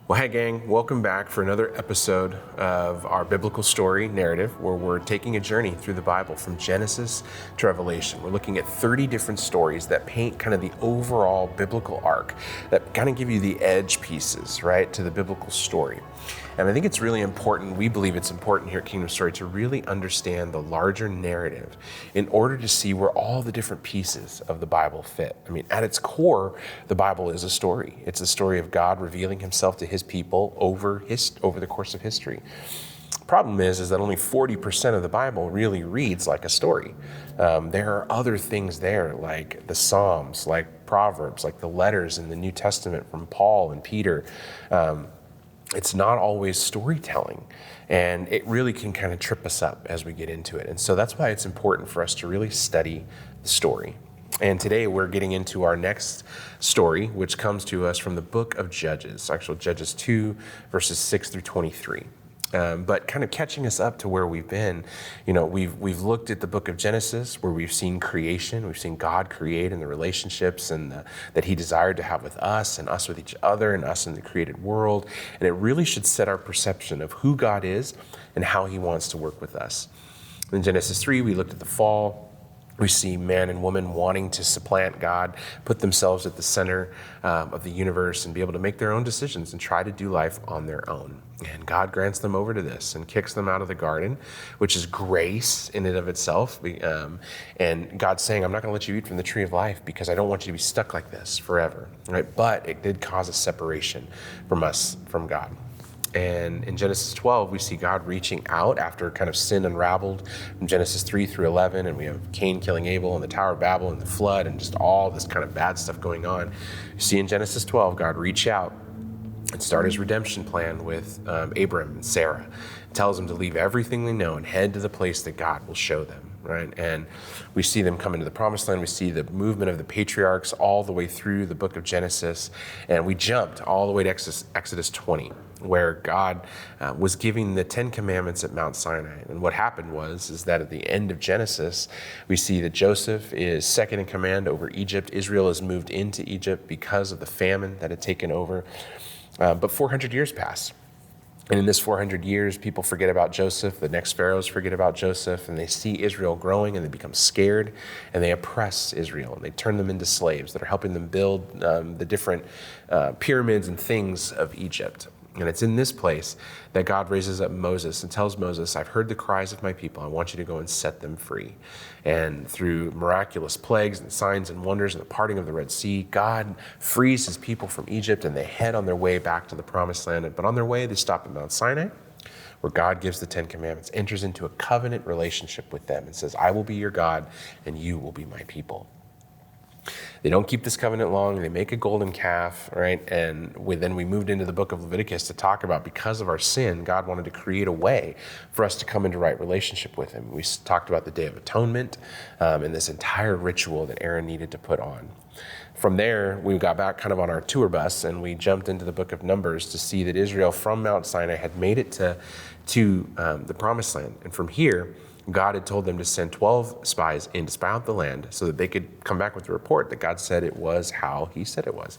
Well, hey gang, welcome back for another episode of our biblical story narrative where we're taking a journey through the Bible from Genesis to Revelation. We're looking at 30 different stories that paint kind of the overall biblical arc, that kind of give you the edge pieces, right, to the biblical story. And I think it's really important, we believe it's important here at Kingdom Story to really understand the larger narrative in order to see where all the different pieces of the Bible fit. I mean, at its core, the Bible is a story. It's a story of God revealing himself to his people over the course of history. Problem is that only 40% of the Bible really reads like a story. There are other things there, like the Psalms, like Proverbs, like the letters in the New Testament from Paul and Peter. It's not always storytelling, and it really can kind of trip us up as we get into it. And so that's why it's important for us to really study the story. And today we're getting into our next story, which comes to us from the book of Judges, actually Judges 2, verses 6 through 23. But kind of catching us up to where we've been, we've looked at the book of Genesis, where we've seen creation, we've seen God create and the relationships and that he desired to have with us and us with each other and us in the created world. And it really should set our perception of who God is and how he wants to work with us. In Genesis 3, we looked at the fall. We see man and woman wanting to supplant God, put themselves at the center of the universe and be able to make their own decisions and try to do life on their own. And God grants them over to this and kicks them out of the garden, which is grace in and of itself. And God's saying, I'm not going to let you eat from the tree of life because I don't want you to be stuck like this forever. Right? But it did cause a separation from us, from God. And in Genesis 12, we see God reaching out after kind of sin unraveled from Genesis 3 through 11. And we have Cain killing Abel and the Tower of Babel and the flood and just all this kind of bad stuff going on. You see in Genesis 12, God reach out and start his redemption plan with Abram and Sarah. He tells them to leave everything they know and head to the place that God will show them. Right? And we see them come into the promised land. We see the movement of the patriarchs all the way through the book of Genesis. And we jumped all the way to Exodus 20, where God was giving the 10 commandments at Mount Sinai. And what happened is that at the end of Genesis, we see that Joseph is second in command over Egypt. Israel has moved into Egypt because of the famine that had taken over. But 400 years pass. And in this 400 years, people forget about Joseph. The next pharaohs forget about Joseph, and they see Israel growing, and they become scared, and they oppress Israel, and they turn them into slaves that are helping them build the different pyramids and things of Egypt. And it's in this place that God raises up Moses and tells Moses, I've heard the cries of my people. I want you to go and set them free. And through miraculous plagues and signs and wonders and the parting of the Red Sea, God frees his people from Egypt, and they head on their way back to the promised land. But on their way, they stop at Mount Sinai, where God gives the 10 commandments, enters into a covenant relationship with them and says, I will be your God and you will be my people. They don't keep this covenant long. They make a golden calf, right? And then we moved into the book of Leviticus to talk about, because of our sin, God wanted to create a way for us to come into right relationship with him. We talked about the Day of Atonement and this entire ritual that Aaron needed to put on. From there, we got back kind of on our tour bus, and we jumped into the book of Numbers to see that Israel from Mount Sinai had made it to the promised land. And from here, God had told them to send 12 spies in to spy out the land so that they could come back with a report that God said it was how he said it was.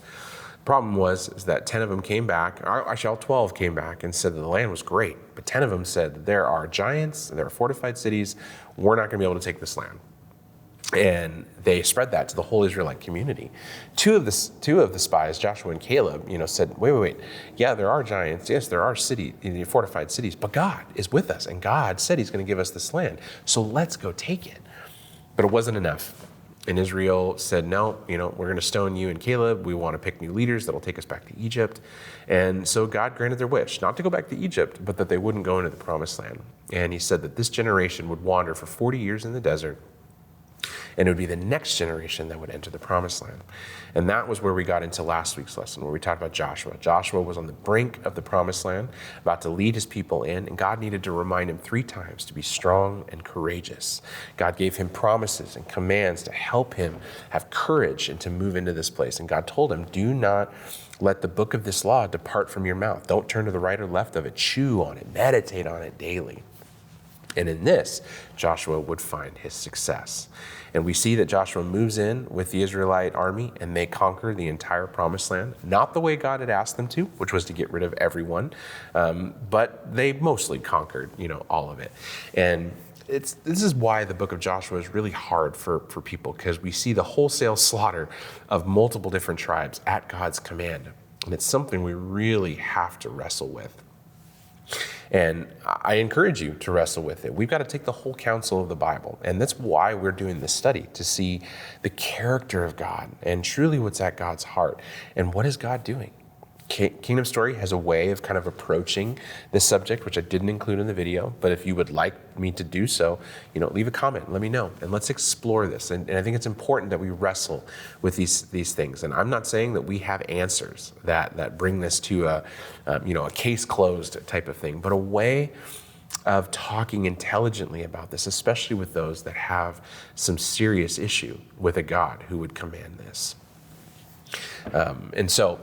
The problem is that 10 of them came back, or actually all 12 came back and said that the land was great, but 10 of them said there are giants, there are fortified cities, we're not going to be able to take this land. And they spread that to the whole Israelite community. Two of the spies, Joshua and Caleb, said, wait. Yeah, there are giants. Yes, there are fortified cities, but God is with us. And God said he's going to give us this land. So let's go take it. But it wasn't enough. And Israel said, no, we're going to stone you and Caleb. We want to pick new leaders that will take us back to Egypt. And so God granted their wish, not to go back to Egypt, but that they wouldn't go into the promised land. And he said that this generation would wander for 40 years in the desert, and it would be the next generation that would enter the promised land. And that was where we got into last week's lesson, where we talked about Joshua. Joshua was on the brink of the promised land, about to lead his people in, and God needed to remind him 3 times to be strong and courageous. God gave him promises and commands to help him have courage and to move into this place. And God told him, do not let the book of this law depart from your mouth. Don't turn to the right or left of it. Chew on it. Meditate on it daily. And in this, Joshua would find his success. And we see that Joshua moves in with the Israelite army and they conquer the entire promised land, not the way God had asked them to, which was to get rid of everyone, but they mostly conquered, all of it. And this is why the book of Joshua is really hard for people, because we see the wholesale slaughter of multiple different tribes at God's command. And it's something we really have to wrestle with. And I encourage you to wrestle with it. We've got to take the whole counsel of the Bible. And that's why we're doing this study, to see the character of God and truly what's at God's heart. And what is God doing? Kingdom Story has a way of kind of approaching this subject, which I didn't include in the video. But if you would like me to do so, leave a comment, let me know, and let's explore this. And I think it's important that we wrestle with these things. And I'm not saying that we have answers that bring this to a case closed type of thing, but a way of talking intelligently about this, especially with those that have some serious issue with a God who would command this. So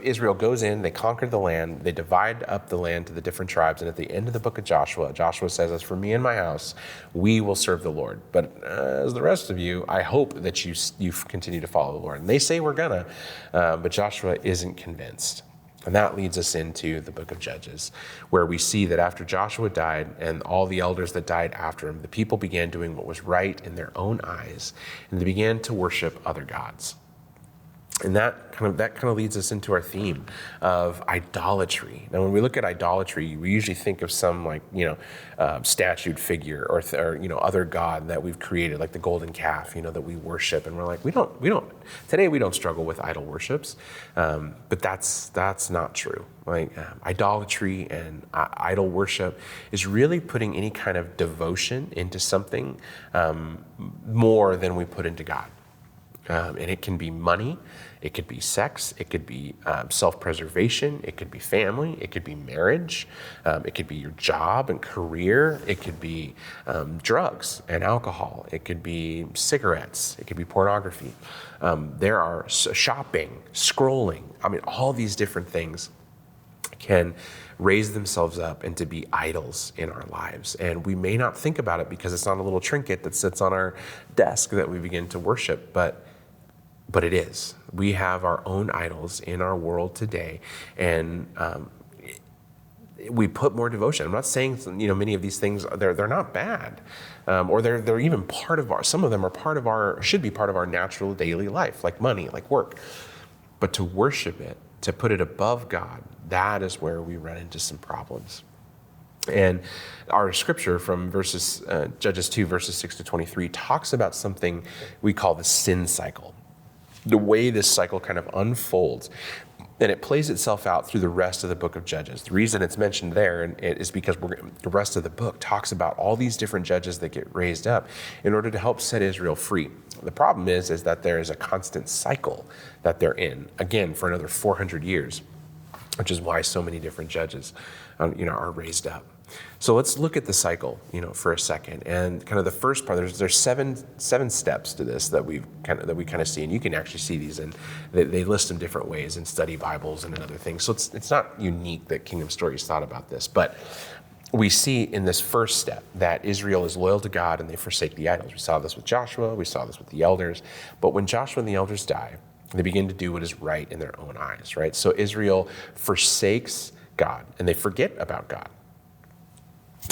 Israel goes in, they conquer the land, they divide up the land to the different tribes. And at the end of the book of Joshua says, as for me and my house, we will serve the Lord. But as the rest of you, I hope that you continue to follow the Lord. And they say we're gonna, but Joshua isn't convinced. And that leads us into the book of Judges, where we see that after Joshua died and all the elders that died after him, the people began doing what was right in their own eyes, and they began to worship other gods. And that kind of leads us into our theme of idolatry. Now, when we look at idolatry, we usually think of some statued figure or other god that we've created, like the golden calf, that we worship. And we're like, today we don't struggle with idol worships, but that's not true. Idolatry and idol worship is really putting any kind of devotion into something more than we put into God. And it can be money, it could be sex, it could be self-preservation, it could be family, it could be marriage, it could be your job and career, it could be drugs and alcohol, it could be cigarettes, it could be pornography. There are shopping, scrolling, all these different things can raise themselves up and to be idols in our lives. And we may not think about it because it's not a little trinket that sits on our desk that we begin to worship, but it is. We have our own idols in our world today, and we put more devotion. I'm not saying many of these things they're not bad, or they're even part of our. Some of them should be part of our natural daily life, like money, like work. But to worship it, to put it above God, that is where we run into some problems. And our scripture from Judges 2, verses 6 to 23, talks about something we call the sin cycle. The way this cycle kind of unfolds, and it plays itself out through the rest of the book of Judges. The reason it's mentioned there is because the rest of the book talks about all these different judges that get raised up in order to help set Israel free. The problem is that there is a constant cycle that they're in, again, for another 400 years, which is why so many different judges are raised up. So let's look at the cycle, for a second. And kind of the first part, there's seven steps to this that we kind of see, and you can actually see these, and they list them different ways in study Bibles and in other things. So it's not unique that Kingdom Stories thought about this, but we see in this first step that Israel is loyal to God and they forsake the idols. We saw this with Joshua, we saw this with the elders, but when Joshua and the elders die, they begin to do what is right in their own eyes, right? So Israel forsakes God and they forget about God.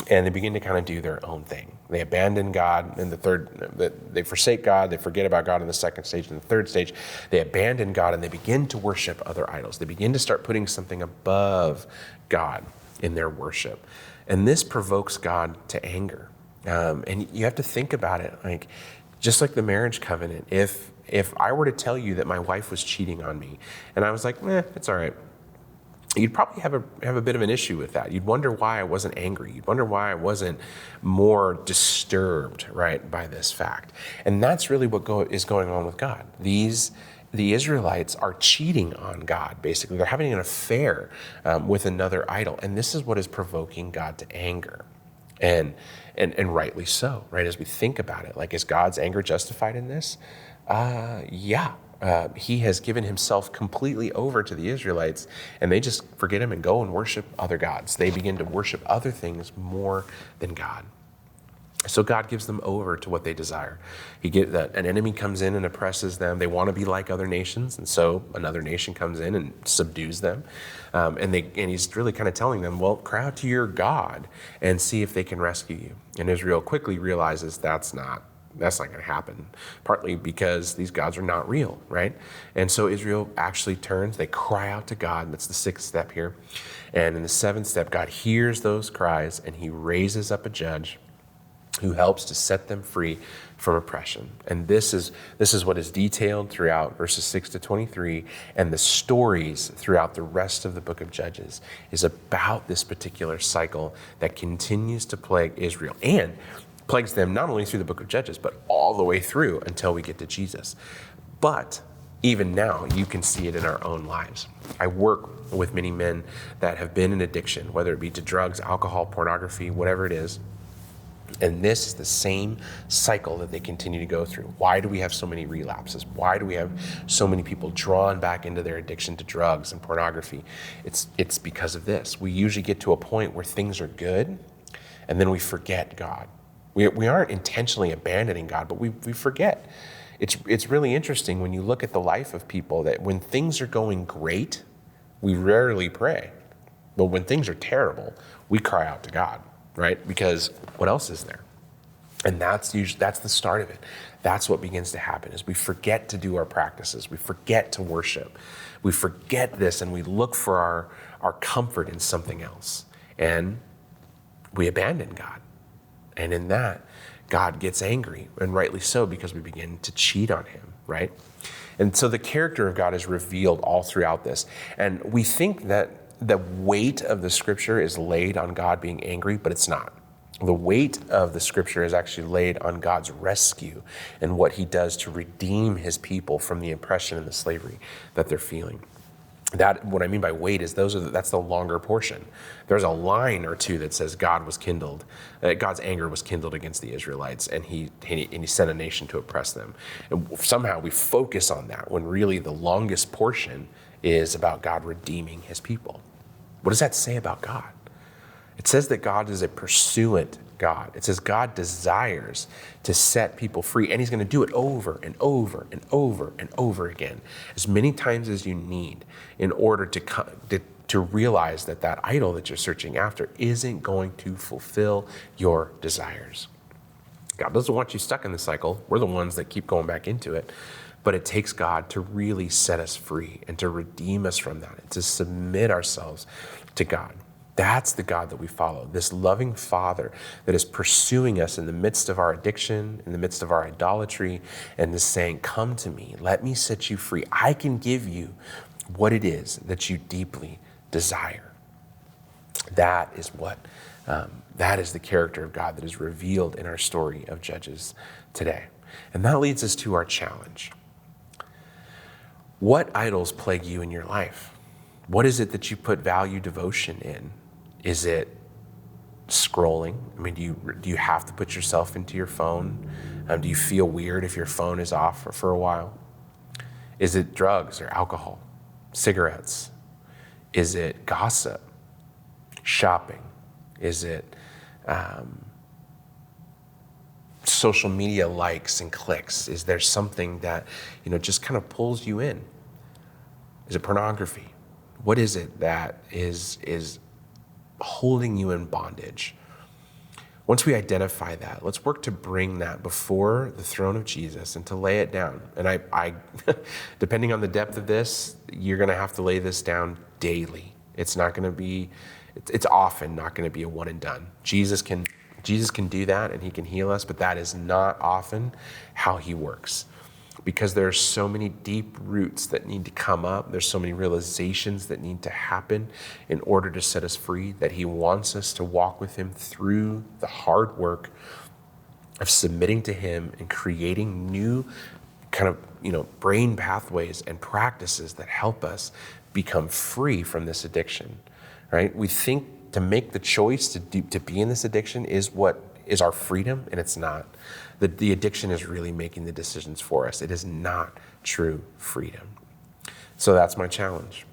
And they begin to kind of do their own thing. They abandon God in they forsake God, they forget about God in the second stage. In the third stage, they abandon God and they begin to worship other idols. They begin to start putting something above God in their worship. And this provokes God to anger. And you have to think about it, just like the marriage covenant. If I were to tell you that my wife was cheating on me, and I was like, it's all right, you'd probably have a bit of an issue with that. You'd wonder why I wasn't angry. You'd wonder why I wasn't more disturbed, right, by this fact. And that's really what is going on with God. The Israelites are cheating on God, basically. They're having an affair with another idol. And this is what is provoking God to anger. And rightly so, right? As we think about it, is God's anger justified in this? Yeah. he has given himself completely over to the Israelites, and they just forget him and go and worship other gods. They begin to worship other things more than God. So God gives them over to what they desire. An enemy comes in and oppresses them. They want to be like other nations, and so another nation comes in and subdues them. And he's really kind of telling them, well, cry out to your God and see if they can rescue you. And Israel quickly realizes that's not going to happen, partly because these gods are not real, right? And so Israel actually turns, they cry out to God. That's the 6th step here. And in the 7th step, God hears those cries and he raises up a judge who helps to set them free from oppression. And this is what is detailed throughout verses 6 to 23, and the stories throughout the rest of the book of Judges is about this particular cycle that continues to plague Israel and plagues them not only through the book of Judges, but all the way through until we get to Jesus. But even now, you can see it in our own lives. I work with many men that have been in addiction, whether it be to drugs, alcohol, pornography, whatever it is. And this is the same cycle that they continue to go through. Why do we have so many relapses? Why do we have so many people drawn back into their addiction to drugs and pornography? It's because of this. We usually get to a point where things are good, and then we forget God. We aren't intentionally abandoning God, but we forget. It's really interesting when you look at the life of people that when things are going great, we rarely pray. But when things are terrible, we cry out to God. Right? Because what else is there? And that's the start of it. That's what begins to happen is we forget to do our practices. We forget to worship. We forget this and we look for our comfort in something else. And we abandon God. And in that, God gets angry, and rightly so, because we begin to cheat on him, right? And so the character of God is revealed all throughout this. And we think that the weight of the scripture is laid on God being angry, but it's not. The weight of the scripture is actually laid on God's rescue and what he does to redeem his people from the oppression and the slavery that they're feeling. That, what I mean by weight is that's the longer portion. There's a line or two that says God's anger was kindled against the Israelites, and he sent a nation to oppress them. And somehow we focus on that when really the longest portion is about God redeeming his people. What does that say about God? It says that God is a pursuant God. It says God desires to set people free, and he's going to do it over and over and over and over again, as many times as you need in order to realize that idol that you're searching after isn't going to fulfill your desires. God doesn't want you stuck in the cycle. We're the ones that keep going back into it. But it takes God to really set us free and to redeem us from that and to submit ourselves to God. That's the God that we follow, this loving Father that is pursuing us in the midst of our addiction, in the midst of our idolatry, and is saying, come to me, let me set you free. I can give you what it is that you deeply desire. That is the character of God that is revealed in our story of Judges today. And that leads us to our challenge. What idols plague you in your life? What is it that you put value, devotion in? Is it scrolling? I mean, do you have to put yourself into your phone? Do you feel weird if your phone is off for a while? Is it drugs or alcohol, cigarettes? Is it gossip, shopping? Is it social media likes and clicks? Is there something that just kind of pulls you in? Is it pornography? What is it that is holding you in bondage? Once we identify that, let's work to bring that before the throne of Jesus and to lay it down. And I depending on the depth of this, you're going to have to lay this down daily. It's often not going to be a one and done. Jesus can do that and he can heal us, but that is not often how he works. Because there are so many deep roots that need to come up. There's so many realizations that need to happen in order to set us free, that he wants us to walk with him through the hard work of submitting to him and creating new kind of, brain pathways and practices that help us become free from this addiction, right? We think to make the choice to be in this addiction is what is our freedom, and it's not. The addiction is really making the decisions for us. It is not true freedom. So that's my challenge.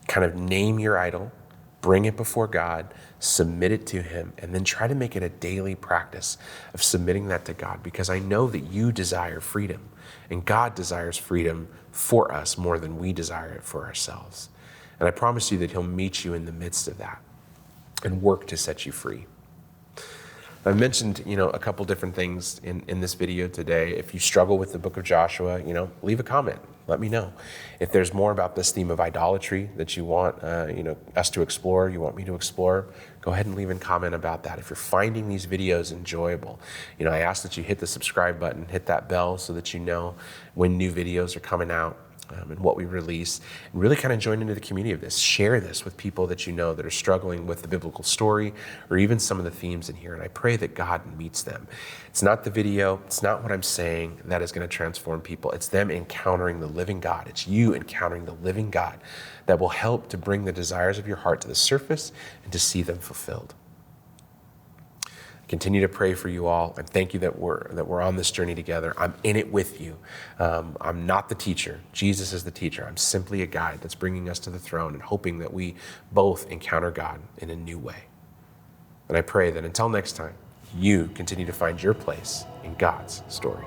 Kind of name your idol, bring it before God, submit it to him, and then try to make it a daily practice of submitting that to God, because I know that you desire freedom, and God desires freedom for us more than we desire it for ourselves. And I promise you that he'll meet you in the midst of that and work to set you free. I mentioned, a couple different things in this video today. If you struggle with the book of Joshua, leave a comment. Let me know. If there's more about this theme of idolatry that you want, us to explore, you want me to explore, go ahead and leave a comment about that. If you're finding these videos enjoyable, I ask that you hit the subscribe button, hit that bell so that you know when new videos are coming out. And what we release, and really kind of join into the community of this. Share this with people that you know that are struggling with the biblical story or even some of the themes in here. And I pray that God meets them. It's not the video, it's not what I'm saying that is going to transform people. It's them encountering the living God. It's you encountering the living God that will help to bring the desires of your heart to the surface and to see them fulfilled. Continue to pray for you all, and thank you that we're on this journey together. I'm in it with you. I'm not the teacher. Jesus is the teacher. I'm simply a guide that's bringing us to the throne and hoping that we both encounter God in a new way. And I pray that until next time, you continue to find your place in God's story.